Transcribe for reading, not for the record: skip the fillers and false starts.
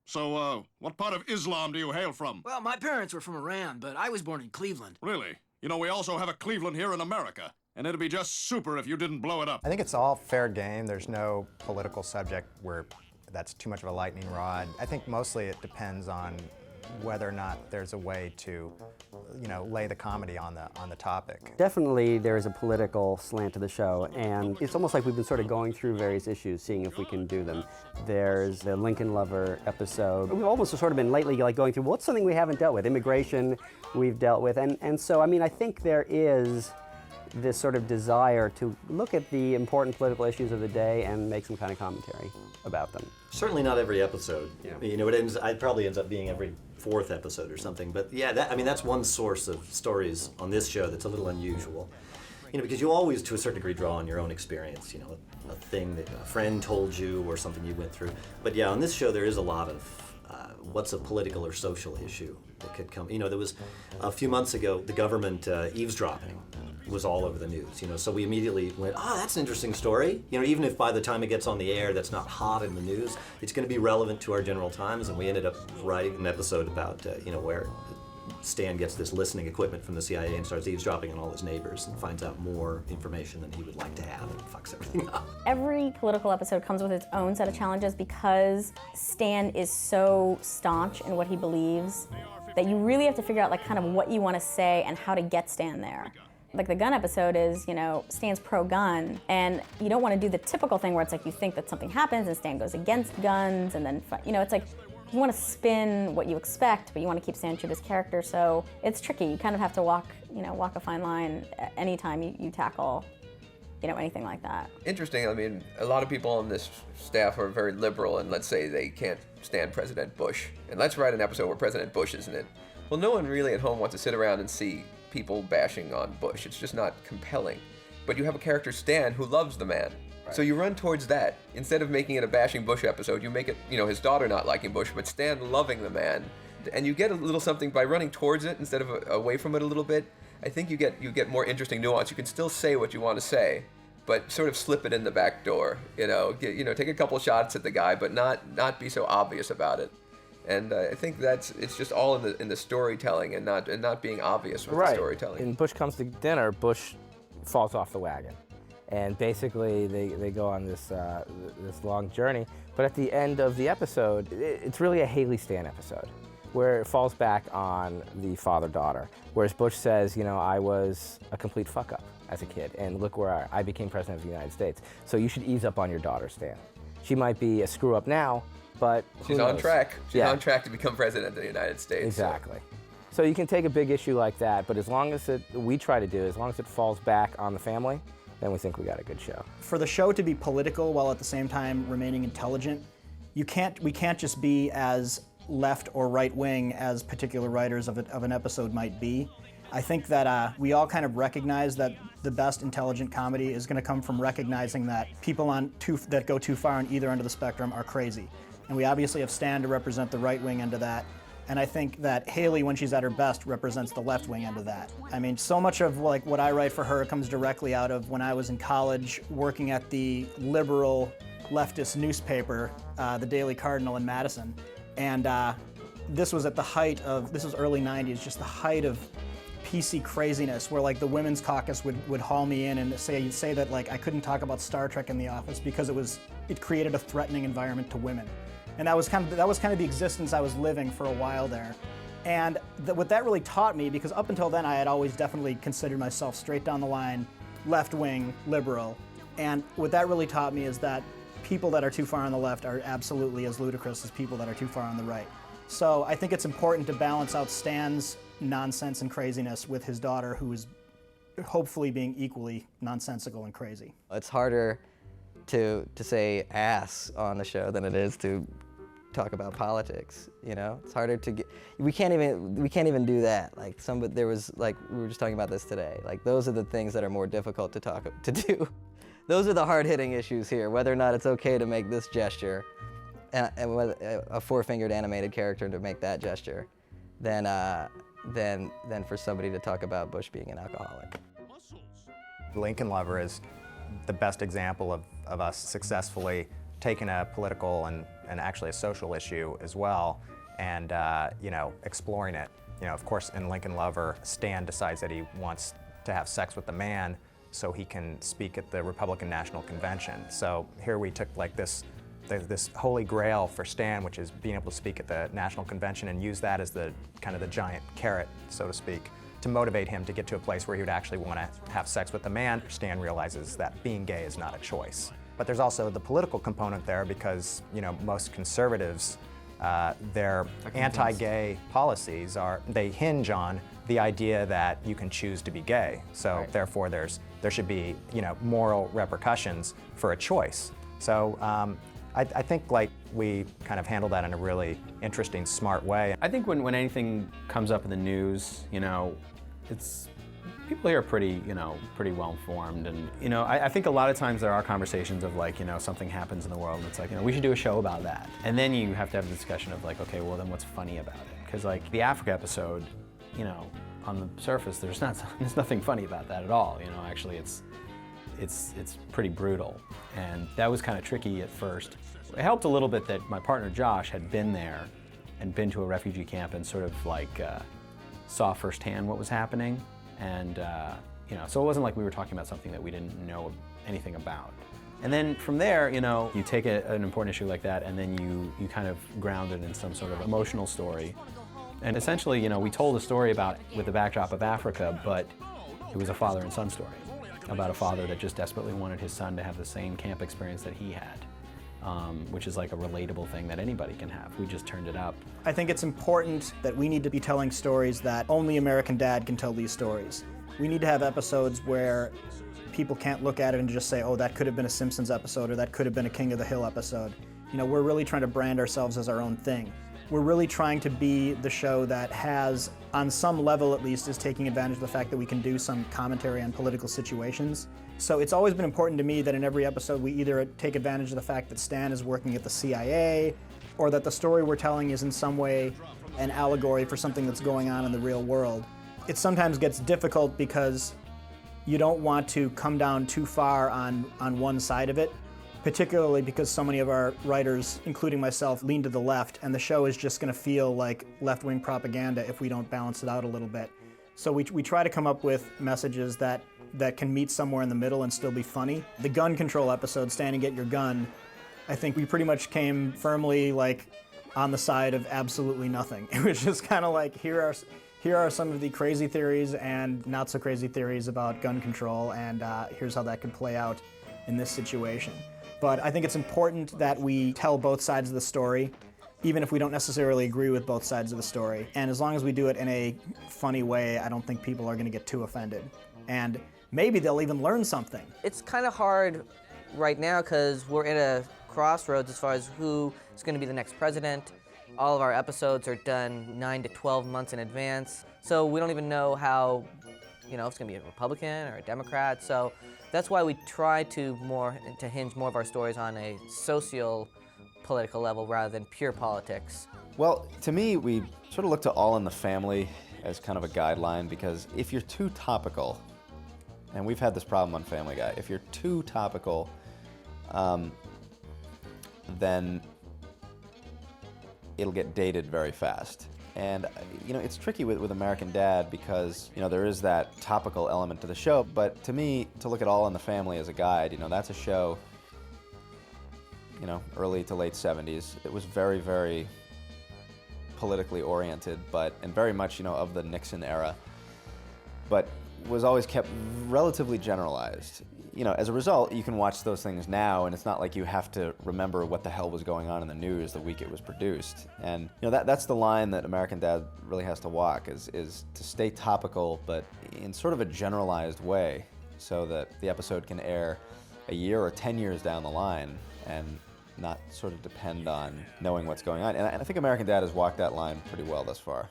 So, what part of Islam do you hail from? Well, my parents were from Iran, but I was born in Cleveland. Really? You know, we also have a Cleveland here in America, and it'd be just super if you didn't blow it up. I think it's all fair game. There's no political subject where that's too much of a lightning rod. I think mostly it depends on whether or not there's a way to, lay the comedy on the topic. Definitely there is a political slant to the show, and it's almost like we've been sort of going through various issues, seeing if we can do them. There's the Lincoln Lover episode. We've almost sort of been lately like going through, what's something we haven't dealt with? Immigration we've dealt with, and so, I mean, I think there is this sort of desire to look at the important political issues of the day and make some kind of commentary about them. Certainly not every episode. Yeah. It probably ends up being every fourth episode or something. But yeah, that's one source of stories on this show that's a little unusual. Because you always, to a certain degree, draw on your own experience. A thing that a friend told you or something you went through. But yeah, on this show there is a lot of what's a political or social issue that could come. There was a few months ago the government eavesdropping was all over the news. So we immediately went, that's an interesting story. Even if by the time it gets on the air that's not hot in the news, it's going to be relevant to our general times. And we ended up writing an episode about where Stan gets this listening equipment from the CIA and starts eavesdropping on all his neighbors and finds out more information than he would like to have and fucks everything up. Every political episode comes with its own set of challenges because Stan is so staunch in what he believes that you really have to figure out like kind of what you want to say and how to get Stan there. Like the gun episode is, Stan's pro-gun, and you don't want to do the typical thing where it's like you think that something happens and Stan goes against guns, and then, it's like you want to spin what you expect, but you want to keep Stan true to his character, so it's tricky. You kind of have to walk a fine line anytime you tackle, anything like that. Interesting. I mean, a lot of people on this staff are very liberal, and let's say they can't stand President Bush, and let's write an episode where President Bush is in it. Well, no one really at home wants to sit around and see people bashing on Bush. It's just not compelling. But you have a character, Stan, who loves the man. Right. So you run towards that. Instead of making it a bashing Bush episode, you make it, his daughter not liking Bush, but Stan loving the man. And you get a little something by running towards it instead of away from it a little bit. I think you get more interesting nuance. You can still say what you want to say, but sort of slip it in the back door. Take a couple shots at the guy, but not be so obvious about it. And I think it's just all in the storytelling and not being obvious with the storytelling. When Bush comes to dinner, Bush falls off the wagon, and basically they go on this long journey. But at the end of the episode, it's really a Haley Stan episode, where it falls back on the father-daughter. Whereas Bush says, I was a complete fuck up as a kid, and look where I became president of the United States. So you should ease up on your daughter, Stan. She might be a screw up now, but she's on track. She's on track to become president of the United States. Exactly. So you can take a big issue like that, but as long as it falls back on the family, then we think we got a good show. For the show to be political while at the same time remaining intelligent, we can't just be as left or right wing as particular writers of an episode might be. I think that we all kind of recognize that the best intelligent comedy is going to come from recognizing that people that go too far on either end of the spectrum are crazy. And we obviously have Stan to represent the right-wing end of that. And I think that Haley, when she's at her best, represents the left-wing end of that. I mean, so much of what I write for her comes directly out of when I was in college working at the liberal leftist newspaper, the Daily Cardinal in Madison. And this was early 90s, just the height of PC craziness, where the Women's Caucus would haul me in and say that I couldn't talk about Star Trek in the office because it created a threatening environment to women. And that was kind of the existence I was living for a while there. And what that really taught me, because up until then I had always definitely considered myself straight down the line, left-wing, liberal. And what that really taught me is that people that are too far on the left are absolutely as ludicrous as people that are too far on the right. So I think it's important to balance out Stan's nonsense and craziness with his daughter, who is hopefully being equally nonsensical and crazy. It's harder to say ass on the show than it is to talk about politics. It's harder to get. We can't even do that. There was we were just talking about this today. Those are the things that are more difficult to do. Those are the hard-hitting issues here. Whether or not it's okay to make this gesture, and whether a four-fingered animated character to make that gesture, than for somebody to talk about Bush being an alcoholic. Lincoln Lover is the best example of us successfully taking a political and actually a social issue as well, and you know, exploring it. You know, of course, in Lincoln Lover, Stan decides that he wants to have sex with the man so he can speak at the Republican National Convention. So here we took like this holy grail for Stan, which is being able to speak at the National Convention, and use that as the kind of the giant carrot, so to speak, to motivate him to get to a place where he would actually want to have sex with the man. Stan realizes that being gay is not a choice. But there's also the political component there, because, you know, most conservatives, their anti-gay policies they hinge on the idea that you can choose to be gay. So therefore there should be, you know, moral repercussions for a choice. So I think like we kind of handle that in a really interesting, smart way. I think when anything comes up in the news, you know, people here are pretty well informed, and you know, I think a lot of times there are conversations of like, you know, something happens in the world and it's like, you know, we should do a show about that. And then you have to have the discussion of like, okay, well then what's funny about it? Because like the Africa episode, you know, on the surface there's nothing funny about that at all. You know, actually it's pretty brutal, and that was kind of tricky at first. It helped a little bit that my partner Josh had been there and been to a refugee camp and sort of like saw firsthand what was happening, and you know, so it wasn't like we were talking about something that we didn't know anything about. And then from there, you know, you take an important issue like that, and then you kind of ground it in some sort of emotional story. And essentially, you know, we told a story with the backdrop of Africa, but it was a father and son story about a father that just desperately wanted his son to have the same camp experience that he had, which is like a relatable thing that anybody can have. We just turned it up. I think it's important that we need to be telling stories that only American Dad can tell these stories. We need to have episodes where people can't look at it and just say, oh, that could have been a Simpsons episode, or that could have been a King of the Hill episode. You know, we're really trying to brand ourselves as our own thing. We're really trying to be the show that has, on some level at least, is taking advantage of the fact that we can do some commentary on political situations. So it's always been important to me that in every episode we either take advantage of the fact that Stan is working at the CIA, or that the story we're telling is in some way an allegory for something that's going on in the real world. It sometimes gets difficult because you don't want to come down too far on one side of it, particularly because so many of our writers, including myself, lean to the left, and the show is just going to feel like left-wing propaganda if we don't balance it out a little bit. So we try to come up with messages that can meet somewhere in the middle and still be funny. The gun control episode, Stand and Get Your Gun, I think we pretty much came firmly like on the side of absolutely nothing. It was just kind of like, here are some of the crazy theories and not so crazy theories about gun control, and here's how that could play out in this situation. But I think it's important that we tell both sides of the story, even if we don't necessarily agree with both sides of the story. And as long as we do it in a funny way, I don't think people are going to get too offended. And maybe they'll even learn something. It's kind of hard right now because we're at a crossroads as far as who is going to be the next president. All of our episodes are done 9 to 12 months in advance. So we don't even know how, you know, if it's going to be a Republican or a Democrat. So that's why we try to hinge more of our stories on a socio-political level rather than pure politics. Well, to me, we sort of look to All in the Family as kind of a guideline, because if you're too topical, and we've had this problem on Family Guy, if you're too topical, then it'll get dated very fast. And, you know, it's tricky with American Dad because, you know, there is that topical element to the show, but to me, to look at All in the Family as a guide, you know, that's a show, you know, early to late 70s. It was very, very politically oriented, and very much, you know, of the Nixon era, but was always kept relatively generalized. You know, as a result, you can watch those things now, and it's not like you have to remember what the hell was going on in the news the week it was produced. And you know, that's the line that American Dad really has to walk, is to stay topical, but in sort of a generalized way, so that the episode can air a year or 10 years down the line and not sort of depend on knowing what's going on. And I think American Dad has walked that line pretty well thus far.